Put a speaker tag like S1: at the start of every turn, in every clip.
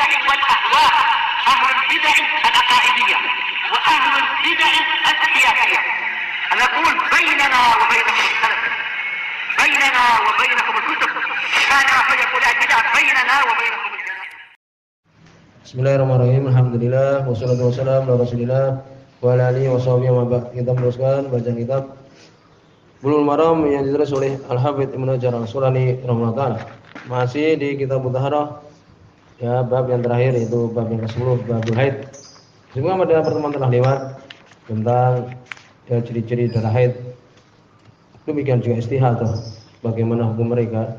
S1: البدع والأهواء، أهل البدع العقائدية وأهل البدع السياسية. نقول بيننا وبينكم السلف، بيننا وبينكم الكتب، كان فيقول البدع بيننا وبينكم الجنة.
S2: Bismillahirrahmanirrahim. Alhamdulillah wassalatu wassalamu ala Rasulillah wa ala alihi washabihi wa ba'd. Kita meneruskan bacaan kitab Bulughul Maram yang ditulis oleh Al-Hafidz Ibnu Hajar Al-Asqalani rahimahullah. Masih di kitab Mutahharah, ya, bab yang terakhir yaitu bab yang ke-10, babul haid. Semua pada pertemuan telah lewat tentang ya, ciri-ciri darah haid. Demikian juga istihadah, bagaimana hukum mereka,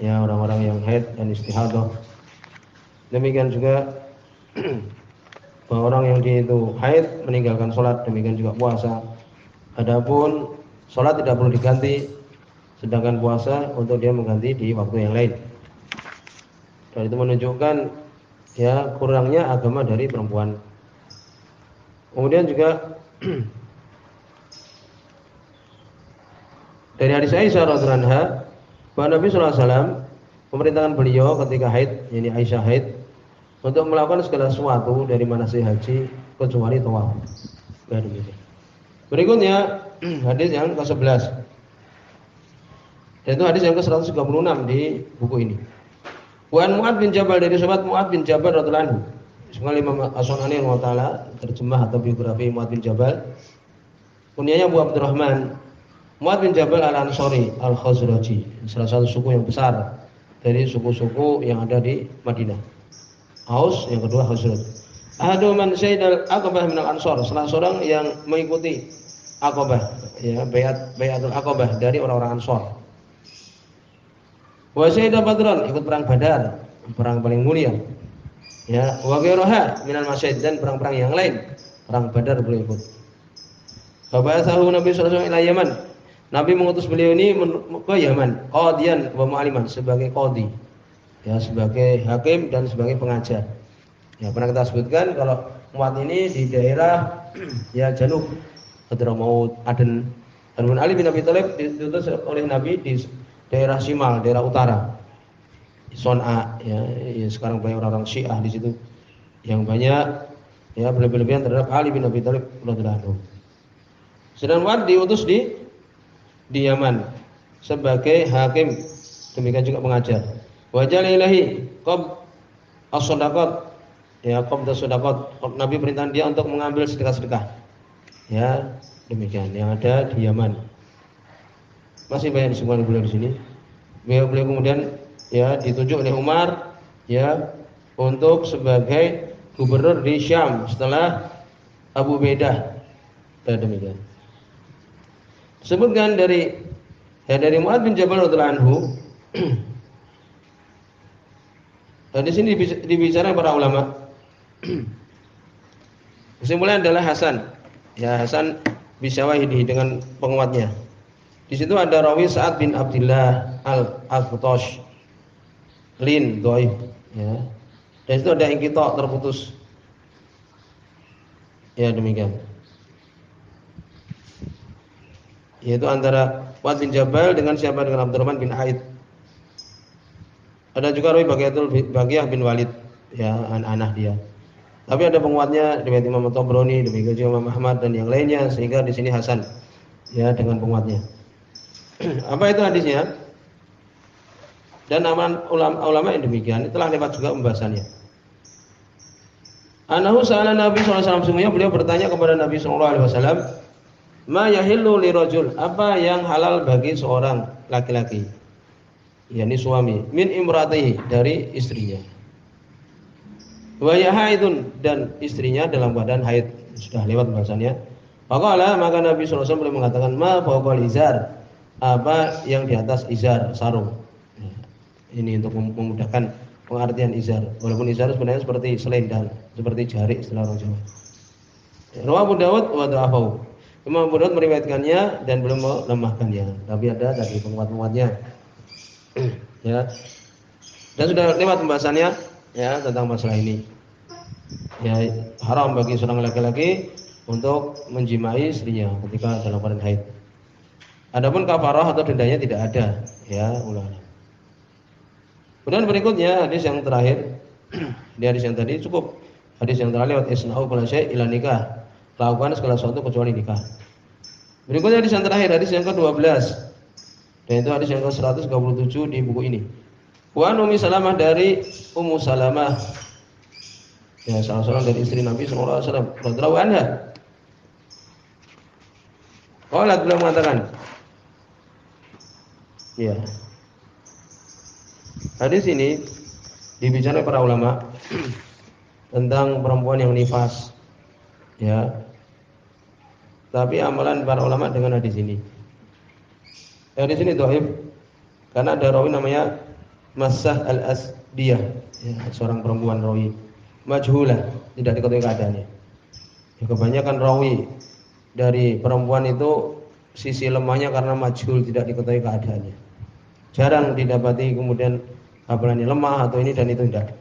S2: ya, orang-orang yang haid dan istihadah. Demikian juga bahwa orang yang dia itu haid meninggalkan sholat, demikian juga puasa. Adapun sholat tidak perlu diganti, sedangkan puasa untuk dia mengganti di waktu yang lain. Dan itu menunjukkan ya kurangnya agama dari perempuan. Kemudian juga dari hadis Aisyah radhiyallahu anha bahwa Nabi sallallahu alaihi wasallam memerintahkan beliau ketika haid, yakni Aisyah haid, untuk melakukan segala sesuatu dari manasik haji kecuali tawaf. Berikutnya hadis yang ke-11. Yaitu hadis yang ke-136 di buku ini. Wan Mu'ad bin Jabal, dari sahabat Mu'ad bin Jabal radhiyallahu anhu. Sekali Imam As-Sunani taala terjemah atau biografi Mu'ad bin Jabal. Kunyanya Abu Abdurrahman. Mu'ad bin Jabal Al-Ansari Al-Khazraji, salah satu suku yang besar dari suku-suku yang ada di Madinah. Aus, yang kedua Khazraj. Ahadu man sayyidal Aqabah minal Ansar, salah seorang yang mengikuti Aqabah, ya, Bai'atul Aqabah dari orang-orang Ansar. Wa sayyida Badran, ikut perang Badar, perang paling mulia. Ya, wa ghairuha minal masyahid, dan perang-perang yang lain. Perang Badar beliau ikut. Fa ba'athahu Nabi sallallahu alaihi wasallam ila Yaman. Nabi mengutus beliau ini ke Yaman, qadiyan wa mu'aliman, sebagai qadi, ya, sebagai hakim dan sebagai pengajar. Ya, pernah kita sebutkan kalau Mu'ad ini di daerah ya Janub, Hadramaut, Aden. Dan Ali bin Abi Thalib diutus oleh Nabi di daerah Shimal, daerah utara, Son'a, ya, sekarang banyak orang-orang Syiah di situ yang banyak ya berlebihan terhadap Ali bin Abi Thalib radhiyallahu anhu. Sedang Mu'ad diutus di Yaman sebagai hakim, demikian juga pengajar. Wajal ilahi qab as-shadaqat, ya, qabd as-shadaqat. Nabi perintah dia untuk mengambil sedekah-sedekah. Ya, demikian yang ada di Yaman. Masih banyak disebutkan beliau di sini. Beliau kemudian ya ditunjuk oleh Umar ya untuk sebagai gubernur di Syam setelah Abu Ubaidah. Dan demikian. Sebutkan dari Mu'ad bin Jabal radhiyallahu anhu. Dan di sini dibicara para ulama. Kesimpulannya adalah Hasan. Ya, Hasan bisyawahidi, dengan penguatnya. Di situ ada rawi Sa'ad bin Abdullah Al-Futosh Lin dhaif, ya. Dan itu ada inqita', terputus. Ya, demikian. Yaitu antara Mu'ad bin Jabal dengan siapa, dengan Abdurrahman bin Aid. Ada juga rawi Baqiyah bin Walid, ya, anak dia. Tapi ada penguatnya riwayat Imam Tabrani, demikian juga Imam Ahmad dan yang lainnya, sehingga di sini Hasan, ya, dengan penguatnya. Apa itu hadisnya? Dan ulama yang demikian telah lewat juga pembahasannya. Anahu sa'ala Nabi sallallahu alaihi wasallam, semuanya beliau bertanya kepada Nabi sallallahu alaihi wasallam, ma yahillu lirajul, apa yang halal bagi seorang laki-laki, yakni suami, min imratihi, dari istrinya, wa haidun, dan istrinya dalam keadaan haid. Sudah lewat bahasannya. Faqala, maka Nabi sallallahu alaihi wasallam mengatakan, ma fawqal izar, apa yang di atas izar, sarung. Ini untuk memudahkan pengertian izar. Walaupun izar sebenarnya seperti selendang, seperti jarik istilah orang Jawa. Rawahu Abu Dawud wa dha'afahu. Imam Abu Dawud meriwayatkannya dan belum melemahkannya, tapi ada tadi penguat-penguatnya. Ya. Dan sudah lewat pembahasannya, ya, tentang masalah ini. Ya, haram bagi seorang laki-laki untuk menjimai istrinya ketika dalam keadaan haid. Adapun kafarah atau dendanya tidak ada, ya, ulama. Kemudian berikutnya hadis yang terakhir Di hadis yang tadi cukup. Hadis yang telah lewat isna'u kulla syai' ila nikah. Lakukan segala sesuatu kecuali nikah. Berikutnya hadis yang terakhir, hadis yang ke-12. Dan itu hadis yang ke-137 di buku ini. Wa Ummu Salamah, dari Ummu Salamah. Ya, salah seorang dari istri Nabi sallallahu alaihi wasallam radhiyallahu anha. Qalat, beliau mengatakan. Ya. Hadis ini dibicarakan para ulama tentang perempuan yang nifas. Ya. Tapi amalan para ulama dengan hadis ini. Hadis ini dhaif karena ada rawi namanya Masah al-Asdiyah, ya, seorang perempuan rawi majhulah, tidak diketahui keadaannya. Ya, kebanyakan rawi dari perempuan itu sisi lemahnya karena majhul, tidak diketahui keadaannya. Jarang didapati kemudian hafalannya lemah atau ini dan itu tidak.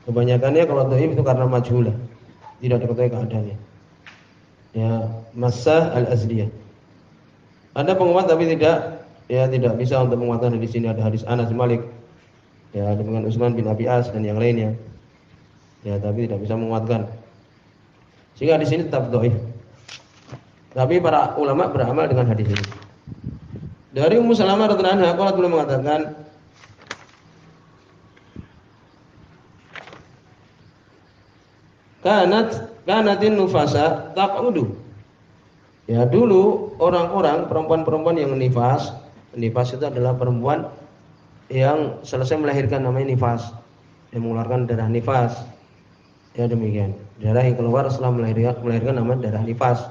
S2: Kebanyakannya kalau dhaif itu karena majhulah, tidak diketahui keadaannya. Ya, Masah al-Asdiyah. Ada penguat tapi tidak bisa untuk menguatkan di sini. Ada hadis Anas bin Malik, ya, dengan Utsman bin Abi As dan yang lainnya. Ya, tapi tidak bisa menguatkan. Sehingga di sini tetap dhaif. Tapi para ulama beramal dengan hadis ini. Dari Ummu Salamah radhiyallahu anha, qalat, beliau mengatakan, kanatin nufasa taq'udu. Ya, dulu orang-orang perempuan-perempuan yang nifas itu adalah perempuan yang selesai melahirkan, namanya nifas, yang mengeluarkan darah nifas. Ya, demikian. Darah yang keluar setelah melahirkan namanya darah nifas.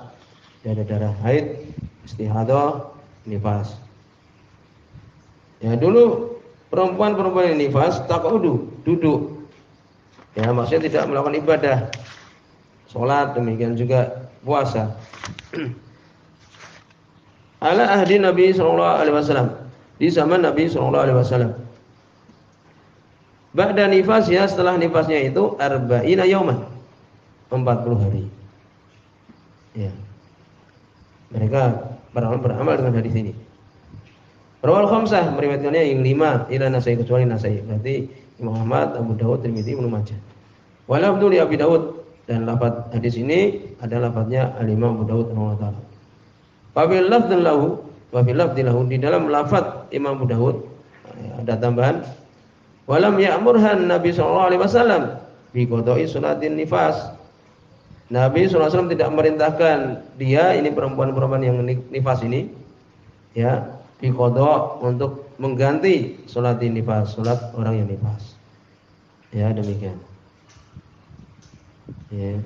S2: Ya, ada darah haid, istihadah, nifas. Ya, dulu perempuan-perempuan yang nifas taq'udu, duduk. Ya, maksudnya tidak melakukan ibadah, sholat, demikian juga puasa. Ala ahdi Nabi sallallahu alaihi wasallam, di zaman Nabi sallallahu alaihi wasallam. Ba'da nifasnya, setelah nifasnya itu arba'ina yauman, 40 hari. Ya. Mereka beramal dengan hadis ini. Rawal khamsah, meriwayatkannya yang 5 ila Nasai, kecuali Nasai. Berarti Imam Ahmad, Abu Dawud, Tirmidzi, Ibnu Majah. Walafdhu li Abi Dawud, dan lafaz hadis ini adalah lafaznya Al-Imam Abu Dawud rahimahullah taala. Wa fil lafdhin lahu, wa fil lafdhi lahu, di dalam lafaz Imam Abu Dawud ada tambahan, walam ya'murhan Nabi sallallahu alaihi wasallam bi qada'i salatin nifas. Nabi sallallahu alaihi wasallam tidak memerintahkan dia, ini perempuan-perempuan yang nifas ini, ya, bi qada', untuk mengganti salatin nifas, salat orang yang nifas. Ya, demikian. Ya.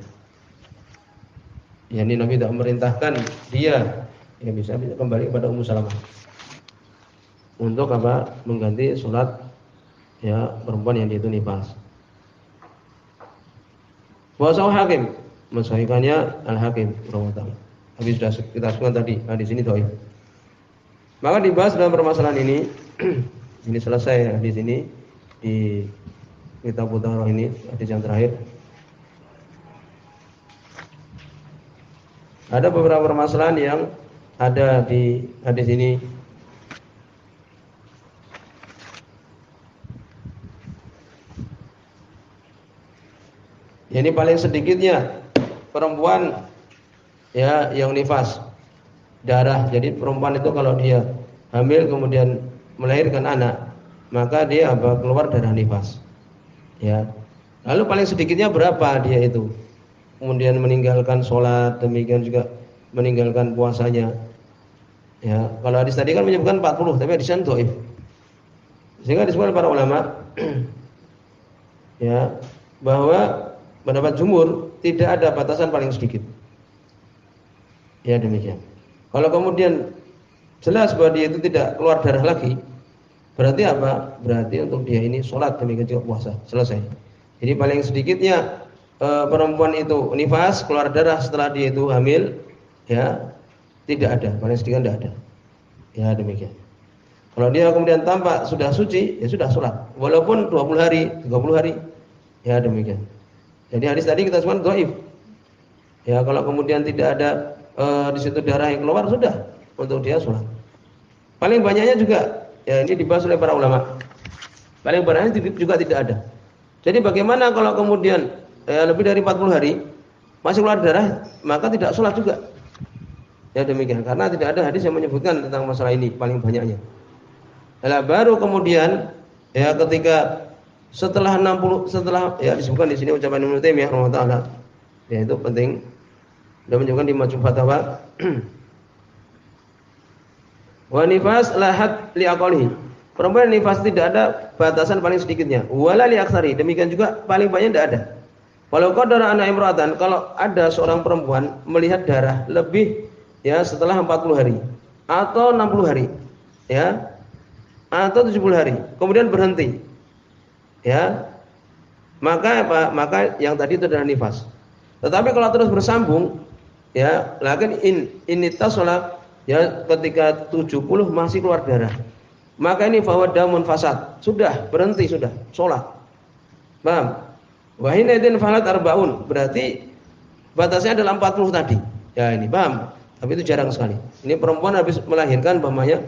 S2: Ya, ini Nabi tidak memerintahkan dia, ya, bisa kembali kepada Ummu Salamah untuk apa? Mengganti salat, ya, perempuan yang itu nifas. Wasau Hakim, mensahihkannya Al-Hakim rahimahullah. Habis sudah kita sebutkan tadi, di sini dhaif. Maka dibahas dalam permasalahan ini. Ini selesai di sini di kitab Thaharah ini, hadis yang terakhir. Ada beberapa permasalahan yang ada di hadis ini. Ini paling sedikitnya perempuan, ya, yang nifas darah. Jadi perempuan itu kalau dia hamil kemudian melahirkan anak, maka dia keluar darah nifas. Ya. Lalu paling sedikitnya berapa dia itu? Kemudian meninggalkan sholat, demikian juga meninggalkan puasanya. Ya, kalau hadis tadi kan menyebutkan 40, tapi hadis ini dhaif. Sehingga disebutkan para ulama ya, bahwa pendapat jumhur tidak ada batasan paling sedikit. Ya, demikian. Kalau kemudian jelas bahwa dia itu tidak keluar darah lagi, berarti apa? Berarti untuk dia ini sholat, demikian juga puasa, selesai. Jadi paling sedikitnya perempuan itu nifas, keluar darah setelah dia itu hamil, ya, tidak ada, paling sedikit tidak ada. Ya, demikian. Kalau dia kemudian tampak sudah suci, ya sudah sholat, walaupun 20 hari, 30 hari. Ya, demikian. Jadi hadis tadi kita sebutkan dhaif. Ya, kalau kemudian tidak ada di situ darah yang keluar, sudah untuk dia sholat. Paling banyaknya juga, ya, ini dibahas oleh para ulama. Paling banyaknya juga tidak ada. Jadi bagaimana kalau kemudian lebih dari 40 hari masih keluar darah, maka tidak sholat juga. Ya demikian, karena tidak ada hadis yang menyebutkan tentang masalah ini paling banyaknya. Nah, baru kemudian ya ketika setelah 60 ya disebutkan di sini ucapan Ibnu Taimiyah rahimahullah, ya itu penting. Sudah menyebutkan di Majmu' Fatawa. Wa nifas lahat li aqalihi. Perempuan nifas tidak ada batasan paling sedikitnya. Wala li aksari, demikian juga paling banyak tidak ada. Walau qadara anna imra'atan, kalau ada seorang perempuan melihat darah lebih ya setelah 40 hari atau 60 hari ya atau 70 hari kemudian berhenti ya maka apa? Maka yang tadi itu adalah nifas. Tetapi kalau terus bersambung ya lakin ini tasola ya ketika 70 masih keluar darah, maka ini bahwa damun fasad, sudah berhenti, sudah sholat. Paham? Wa hina idzin falat arbaun, berarti batasnya adalah 40 tadi. Ya ini paham? Tapi itu jarang sekali. Ini perempuan habis melahirkan umpamanya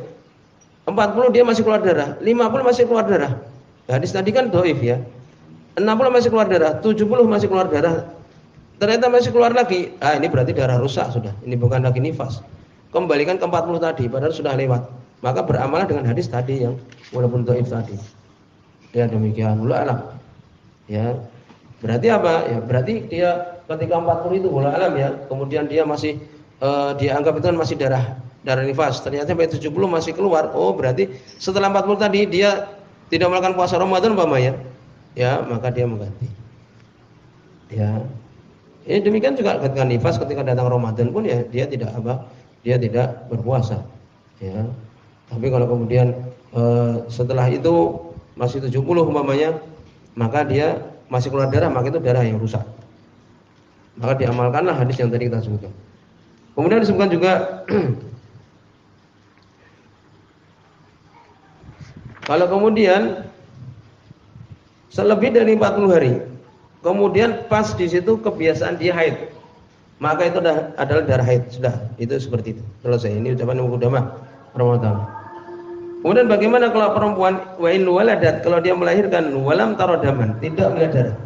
S2: 40 dia masih keluar darah, 50 masih keluar darah. Hadis tadi kan dhaif ya. 60 masih keluar darah, 70 masih keluar darah. Ternyata masih keluar lagi. Ah ini berarti darah rusak sudah. Ini bukan lagi nifas. Kembalikan ke 40 tadi padahal sudah lewat. Maka beramalah dengan hadis tadi yang walaupun dhaif tadi. Ya demikian. Wallahu alam. Ya. Berarti apa? Ya berarti dia ketika 40 itu wallahu alam ya. Kemudian dia masih dia anggap itu kan masih darah nifas. Ternyata sampai 70 masih keluar. Oh, berarti setelah 40 tadi dia tidak melakukan puasa Ramadan umpamanya. Ya, maka dia mengganti. Ya. Ya demikian juga ketika nifas, ketika datang Ramadan pun ya dia tidak apa? Dia tidak berpuasa. Ya. Tapi kalau kemudian setelah itu masih 70 umpamanya, maka dia masih keluar darah, maka itu darah yang rusak. Maka diamalkanlah hadis yang tadi kita sebutkan. Kemudian disebutkan juga kalau kemudian selebih dari 40 hari, kemudian pas di situ kebiasaan dia haid, maka itu adalah darah haid, sudah. Itu seperti itu. Selesai. Ini ucapan Imam Qudamah rahimahullah. Kemudian bagaimana kalau perempuan wa in waladat, kalau dia melahirkan walam taradaman, tidak melihat darah.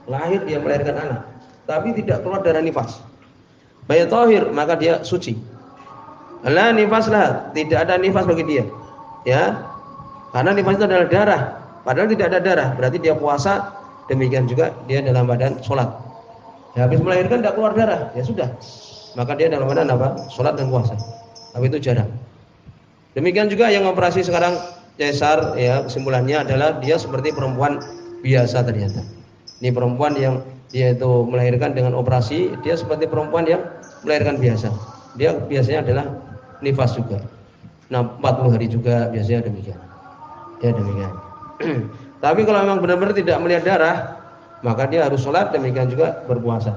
S2: Lahir dia melahirkan anak, tapi tidak keluar darah nifas. Bayat tahir, maka dia suci. La nifaslah, tidak ada nifas bagi dia. Ya. Karena nifas itu adalah darah, padahal tidak ada darah, berarti dia puasa, demikian juga dia dalam badan sholat. Ya, habis melahirkan tidak keluar darah, ya sudah. Maka dia dalam badan apa? Sholat dan puasa. Tapi itu jarang. Demikian juga yang operasi sekarang cesar, ya kesimpulannya adalah dia seperti perempuan biasa ternyata. Ini perempuan yang dia itu melahirkan dengan operasi, dia seperti perempuan yang melahirkan biasa. Dia biasanya adalah nifas juga. Nah 40 hari juga biasanya demikian. Ya demikian. Tapi kalau memang benar-benar tidak melihat darah, maka dia harus sholat, demikian juga berpuasa.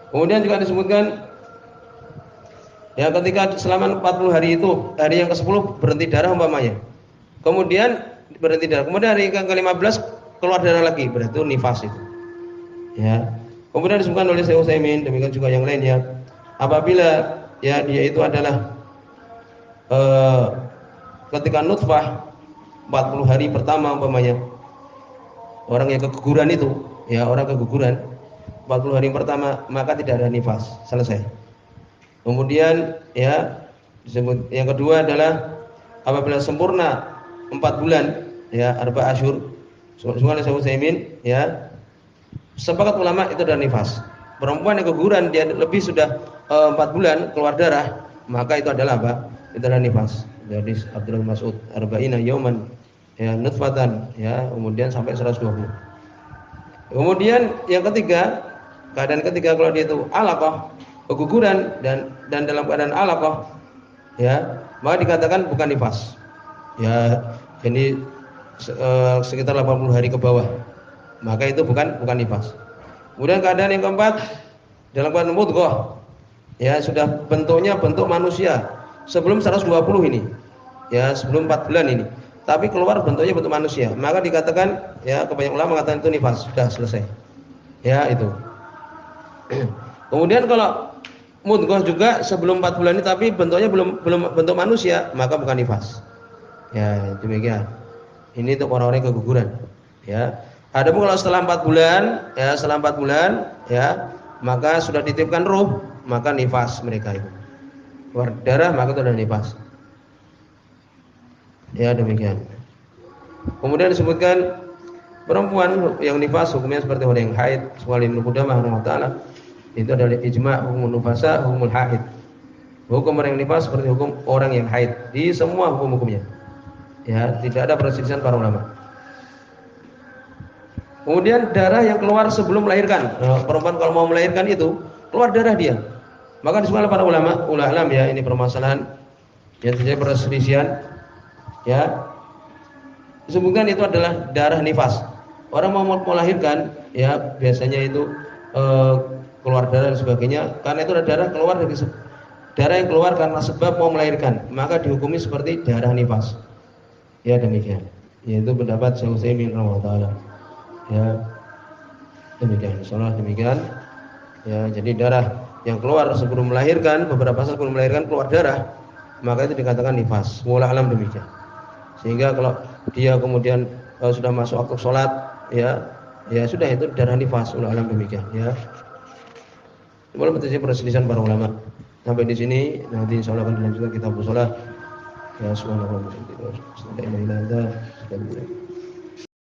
S2: Kemudian juga disebutkan ya ketika selama 40 hari itu, hari yang ke-10 berhenti darah umpamanya. Kemudian berhenti darah. Kemudian hari yang ke-15 keluar darah lagi, berarti itu nifas itu. Ya. Kemudian disebutkan oleh Syekh Utsaimin, demikian juga yang lainnya. Apabila ya dia itu adalah ketika nutfah 40 hari pertama umpamanya. Orang yang keguguran itu, ya orang keguguran 40 hari pertama maka tidak ada nifas, selesai. Kemudian ya disebut yang kedua adalah apabila sempurna 4 bulan ya arba asyur, semua Syekh Utsaimin ya sepakat ulama itu adalah nifas. Perempuan yang keguguran dia lebih sudah 4 bulan keluar darah, maka itu adalah apa? Itu adalah nifas. Jadi Abdullah Mas'ud arba'ina yauman ya nutfatan ya kemudian sampai 120. Kemudian yang ketiga, keadaan ketiga kalau dia itu alaqah, keguguran dan dalam keadaan alaqah ya, maka dikatakan bukan nifas. Ya, ini sekitar 80 hari ke bawah. Maka itu bukan nifas. Kemudian keadaan yang keempat dalam keadaan mudghah. Ya, sudah bentuknya bentuk manusia sebelum 120 ini. Ya, sebelum 4 bulan ini. Tapi keluar bentuknya bentuk manusia. Maka dikatakan ya kebanyakan ulama mengatakan itu nifas, sudah selesai. Ya, itu. Kemudian kalau mudghah juga sebelum 4 bulan ini tapi bentuknya belum bentuk manusia, maka bukan nifas. Ya, demikian. Ini untuk orang-orang yang keguguran. Ya. Adapun kalau setelah 4 bulan, ya setelah 4 bulan, ya maka sudah dititipkan ruh, maka nifas mereka itu. Keluar darah maka itu adalah nifas. Ya demikian. Kemudian disebutkan perempuan yang nifas hukumnya seperti orang yang haid. Soal Ibnu Qudamah rahimahullah itu adalah ijma' hukum nifasa, hukumul haid. Hukum orang yang nifas seperti hukum orang yang haid di semua hukum-hukumnya. Ya, tidak ada perselisihan para ulama. Kemudian darah yang keluar sebelum melahirkan. Nah, perempuan kalau mau melahirkan itu keluar darah dia. Maka disebutkan para ulama, alam ya, ini permasalahan yang terjadi perselisihan. Ya. Disebutkan itu adalah darah nifas. Orang mau melahirkan, ya biasanya itu keluar darah dan sebagainya. Karena itu ada darah keluar dari darah yang keluar karena sebab mau melahirkan, maka dihukumi seperti darah nifas. Ya demikian. Yaitu pendapat Syekh Utsaimin rahimahullah. Ya demikian, insyaallah demikian. Ya jadi darah yang keluar sebelum melahirkan, beberapa saat sebelum melahirkan keluar darah, maka itu dikatakan nifas. Wallahu alam demikian. Sehingga kalau dia kemudian sudah masuk waktu sholat, ya sudah itu darah nifas. Wallahu alam demikian. Ya. Boleh terjadi perselisihan para ulama. Sampai di sini, nanti insyaallah akan dilanjutkan kitab shalah. Ya subhanallah.